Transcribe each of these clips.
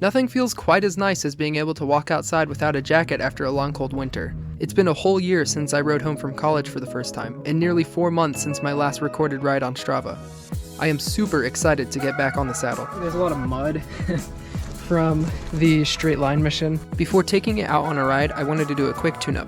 Nothing feels quite as nice as being able to walk outside without a jacket after a long cold winter. It's been a whole year since I rode home from college for the first time, and nearly 4 months since my last recorded ride on Strava. I am super excited to get back on the saddle. There's a lot of mud from the straight line mission. Before taking it out on a ride, I wanted to do a quick tune-up.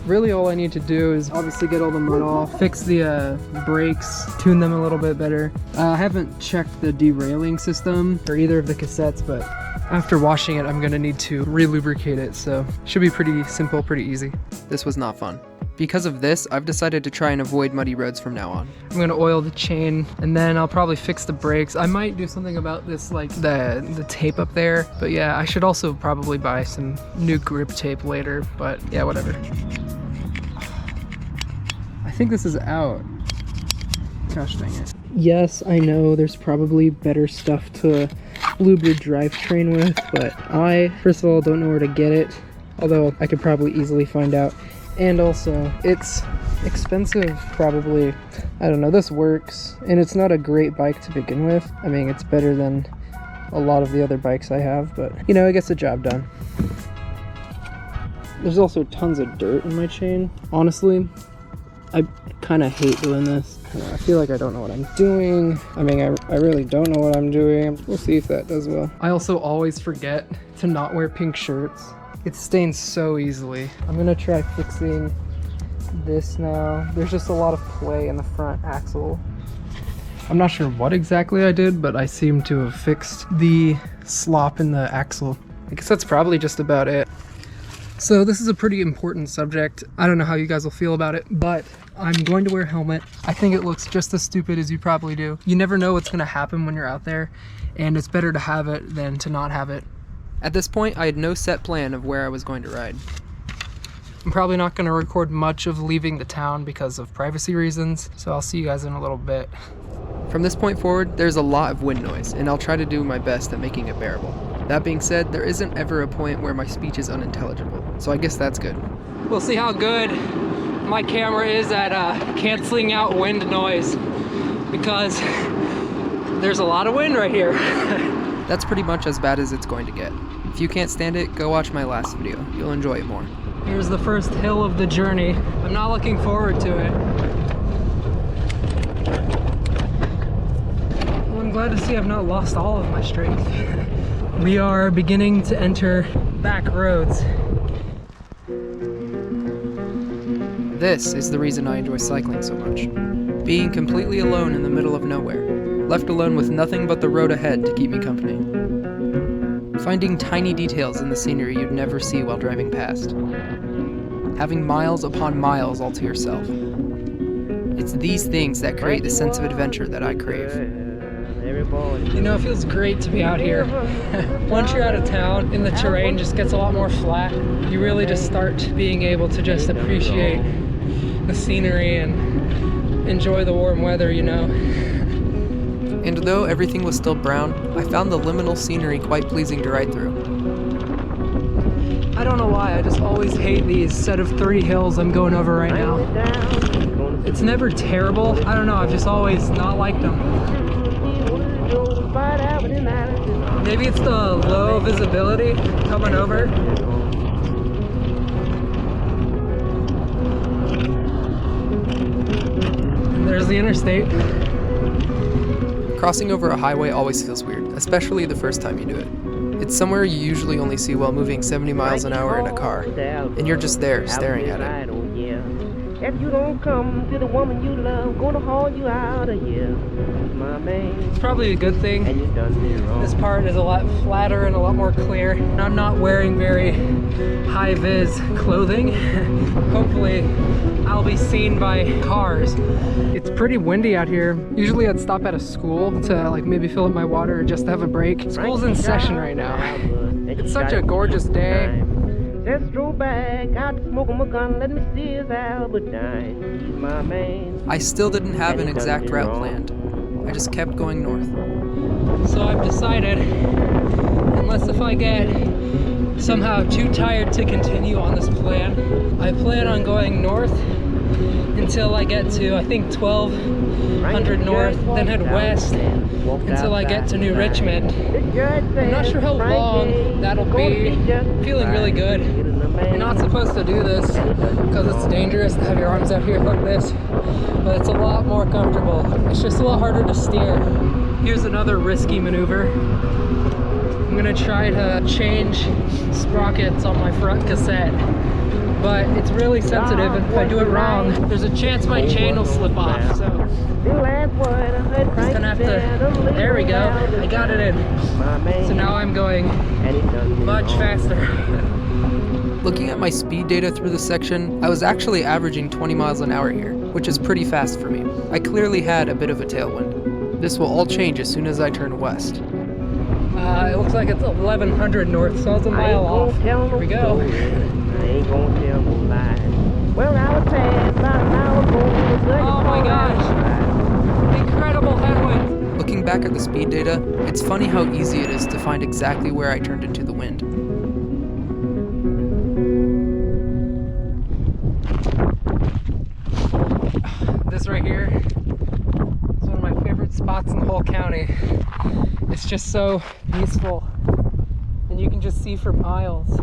Really all I need to do is obviously get all the mud off, fix the brakes, tune them a little bit better. I haven't checked the derailing system for either of the cassettes, but after washing it, I'm gonna need to re-lubricate it, so should be pretty simple, pretty easy. This was not fun. Because of this, I've decided to try and avoid muddy roads from now on. I'm gonna oil the chain, and then I'll probably fix the brakes. I might do something about this, like the tape up there, but yeah, I should also probably buy some new grip tape later, but yeah, whatever. I think this is out. Gosh dang it. Yes, I know there's probably better stuff to lube your drivetrain with, but I, first of all, don't know where to get it, although I could probably easily find out. And also, it's expensive, probably. I don't know, this works, and it's not a great bike to begin with. I mean, it's better than a lot of the other bikes I have, but, you know, it gets the job done. There's also tons of dirt in my chain. Honestly, I kind of hate doing this. I feel like I don't know what I'm doing. I mean, I really don't know what I'm doing. We'll see if that does well. I also always forget to not wear pink shirts. It stains so easily. I'm gonna try fixing this now. There's just a lot of play in the front axle. I'm not sure what exactly I did, but I seem to have fixed the slop in the axle. I guess that's probably just about it. So this is a pretty important subject. I don't know how you guys will feel about it, but I'm going to wear a helmet. I think it looks just as stupid as you probably do. You never know what's gonna happen when you're out there, and it's better to have it than to not have it. At this point, I had no set plan of where I was going to ride. I'm probably not gonna record much of leaving the town because of privacy reasons, so I'll see you guys in a little bit. From this point forward, there's a lot of wind noise, and I'll try to do my best at making it bearable. That being said, there isn't ever a point where my speech is unintelligible, so I guess that's good. We'll see how good my camera is at canceling out wind noise, because there's a lot of wind right here. That's pretty much as bad as it's going to get. If you can't stand it, go watch my last video. You'll enjoy it more. Here's the first hill of the journey. I'm not looking forward to it. Well, I'm glad to see I've not lost all of my strength. We are beginning to enter back roads. This is the reason I enjoy cycling so much. Being completely alone in the middle of nowhere, left alone with nothing but the road ahead to keep me company. Finding tiny details in the scenery you'd never see while driving past. Having miles upon miles all to yourself. It's these things that create the sense of adventure that I crave. You know, it feels great to be out here. Once you're out of town and the terrain just gets a lot more flat, you really just start being able to just appreciate the scenery and enjoy the warm weather, you know. And though everything was still brown, I found the liminal scenery quite pleasing to ride through. I don't know why, I just always hate these set of 3 hills I'm going over right now. It's never terrible. I don't know, I've just always not liked them. Maybe it's the low visibility coming over. And there's the interstate. Crossing over a highway always feels weird, especially the first time you do it. It's somewhere you usually only see while moving 70 miles an hour in a car, and you're just there staring at it. If you don't come to the woman you love, gonna haul you out of here, my man. It's probably a good thing. And you done me wrong. This part is a lot flatter and a lot more clear. I'm not wearing very high-vis clothing. Hopefully, I'll be seen by cars. It's pretty windy out here. Usually I'd stop at a school to like maybe fill up my water or just have a break. School's in session right now. It's such a gorgeous day. Just drove back out to smoke my gun, let me see his Alberdine. He's my man. I still didn't have an exact route planned. I just kept going north. So I've decided, unless if I get somehow too tired to continue on this plan, I plan on going north until I get to, I think, 1200 north, then head west until I get to New Richmond. I'm not sure how long that'll be. I'm feeling really good. You're not supposed to do this because it's dangerous to have your arms out here like this, but it's a lot more comfortable. It's just a lot harder to steer. Here's another risky maneuver. I'm gonna try to change sprockets on my front cassette, but it's really sensitive, and if I do it wrong, there's a chance my chain will slip off. So just gonna have to, there we go, I got it in. So now I'm going much faster. Looking at my speed data through this section, I was actually averaging 20 miles an hour here, which is pretty fast for me. I clearly had a bit of a tailwind. This will all change as soon as I turn west. It looks like it's 1100 north, so it's a mile off. Here we go. Oh my gosh. Incredible headwind. Looking back at the speed data, it's funny how easy it is to find exactly where I turned into the wind. This right here is one of my favorite spots in the whole county. It's just so peaceful, and you can just see for miles.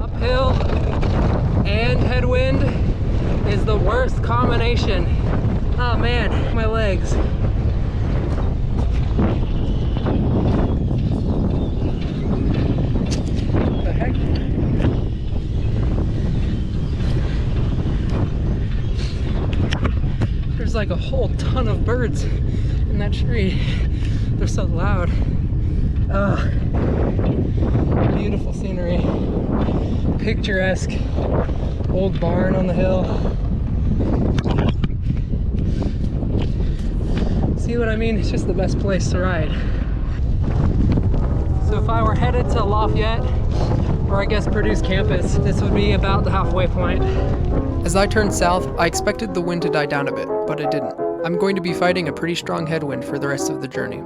Uphill and headwind is the worst combination. Oh man, my legs. What the heck? There's like a whole ton of birds in that tree. They're so loud. Beautiful scenery. Picturesque old barn on the hill. See what I mean? It's just the best place to ride. So if I were headed to Lafayette, or I guess Purdue's campus, this would be about the halfway point. As I turned south, I expected the wind to die down a bit, but it didn't. I'm going to be fighting a pretty strong headwind for the rest of the journey.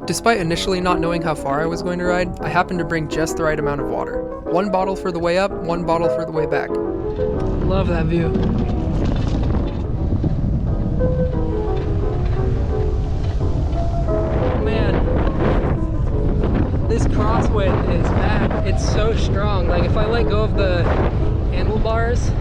Despite initially not knowing how far I was going to ride, I happened to bring just the right amount of water. 1 bottle for the way up, 1 bottle for the way back. Love that view. Man, this crosswind is bad. It's so strong. Like if I let go of the handlebars,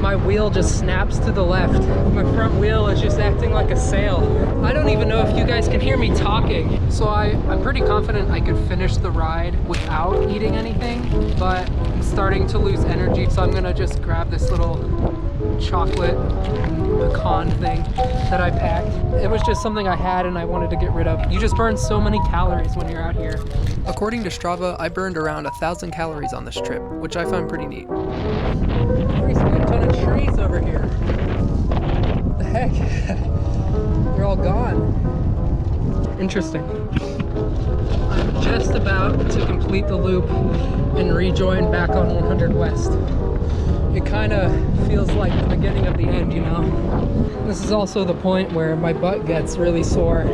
my wheel just snaps to the left. My front wheel is just acting like a sail. I don't even know if you guys can hear me talking. So I'm pretty confident I could finish the ride without eating anything, but I'm starting to lose energy. So I'm gonna just grab this little chocolate pecan thing that I packed. It was just something I had and I wanted to get rid of. You just burn so many calories when you're out here. According to Strava, I burned around 1,000 calories on this trip, which I found pretty neat. There's a ton of trees over here. What the heck? They're all gone. Interesting. I'm just about to complete the loop and rejoin back on 100 West. It kind of feels like the beginning of the end, you know? This is also the point where my butt gets really sore.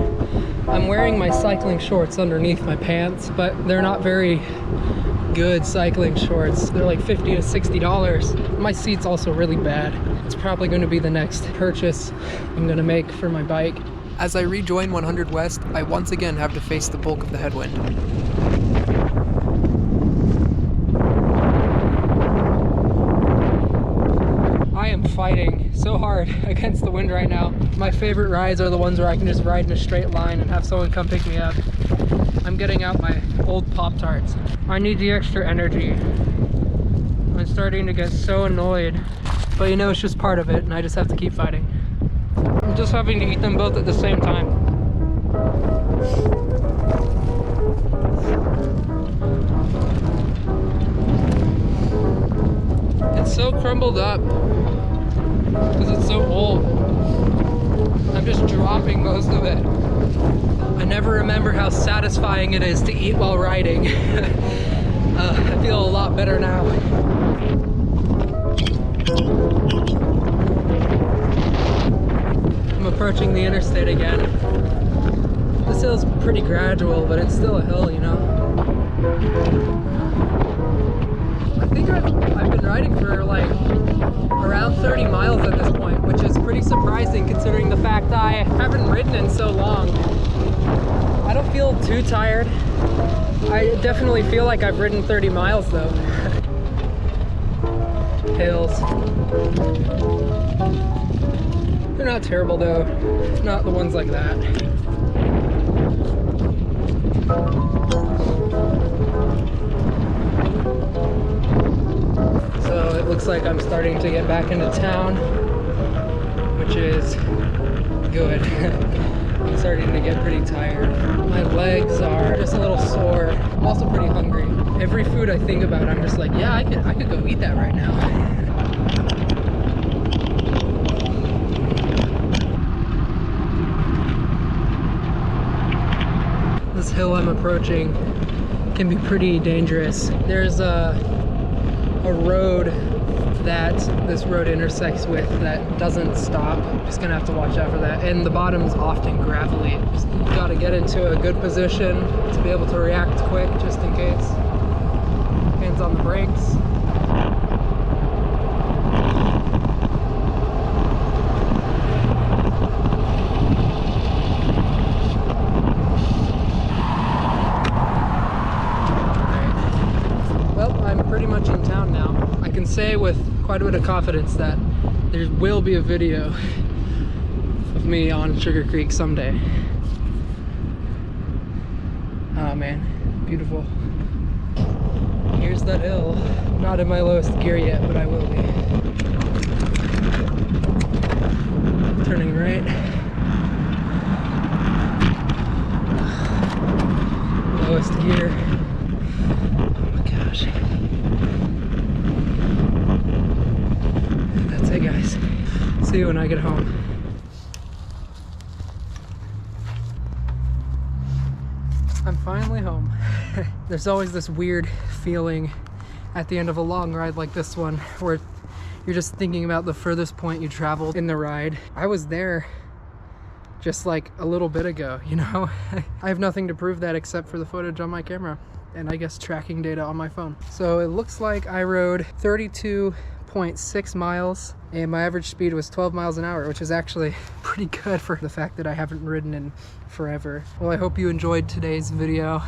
I'm wearing my cycling shorts underneath my pants, but they're not very good cycling shorts. They're like $50 to $60. My seat's also really bad. It's probably going to be the next purchase I'm going to make for my bike. As I rejoin 100 West, I once again have to face the bulk of the headwind. I am fighting so hard against the wind right now. My favorite rides are the ones where I can just ride in a straight line and have someone come pick me up. I'm getting out my old Pop-Tarts. I need the extra energy. I'm starting to get so annoyed. But you know, it's just part of it, and I just have to keep fighting. I'm just having to eat them both at the same time. It's so crumbled up because it's so old. I'm just dropping most of it. I never remember how satisfying it is to eat while riding. I feel a lot better now. I'm approaching the interstate again. This hill's pretty gradual, but it's still a hill, you know? think I've been riding for like around 30 miles at this point, which is pretty surprising considering the fact I haven't ridden in so long. I don't feel too tired. I definitely feel like I've ridden 30 miles though. Hills. They're not terrible though. Not the ones like that. So it looks like I'm starting to get back into town, which is good. I'm starting to get pretty tired. My legs are just a little sore. I'm also pretty hungry. Every food I think about, I'm just like, yeah, I could go eat that right now. This hill I'm approaching can be pretty dangerous. There's a road that this road intersects with that doesn't stop. Just gonna have to watch out for that. And the bottom's often gravelly. Just gotta get into a good position to be able to react quick just in case. Hands on the brakes. Pretty much in town now. I can say with quite a bit of confidence that there will be a video of me on Sugar Creek someday. Oh man, beautiful. Here's that hill. Not in my lowest gear yet, but I will be. Turning right. Lowest gear. Oh my gosh. That's it, guys. See you when I get home. I'm finally home. There's always this weird feeling at the end of a long ride like this one where you're just thinking about the furthest point you traveled in the ride. I was there just like a little bit ago, you know? I have nothing to prove that except for the footage on my camera and I guess tracking data on my phone. So it looks like I rode 32.6 miles and my average speed was 12 miles an hour, which is actually pretty good for the fact that I haven't ridden in forever. Well, I hope you enjoyed today's video.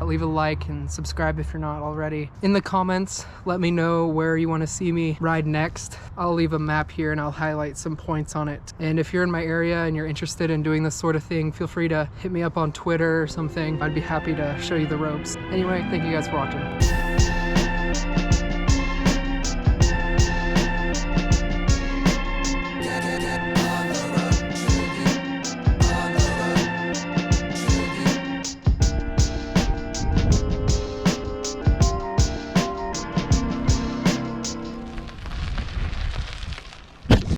Leave a like and subscribe if you're not already. In the comments, let me know where you want to see me ride next. I'll leave a map here and I'll highlight some points on it. And if you're in my area and you're interested in doing this sort of thing, feel free to hit me up on Twitter or something. I'd be happy to show you the ropes. Anyway, thank you guys for watching.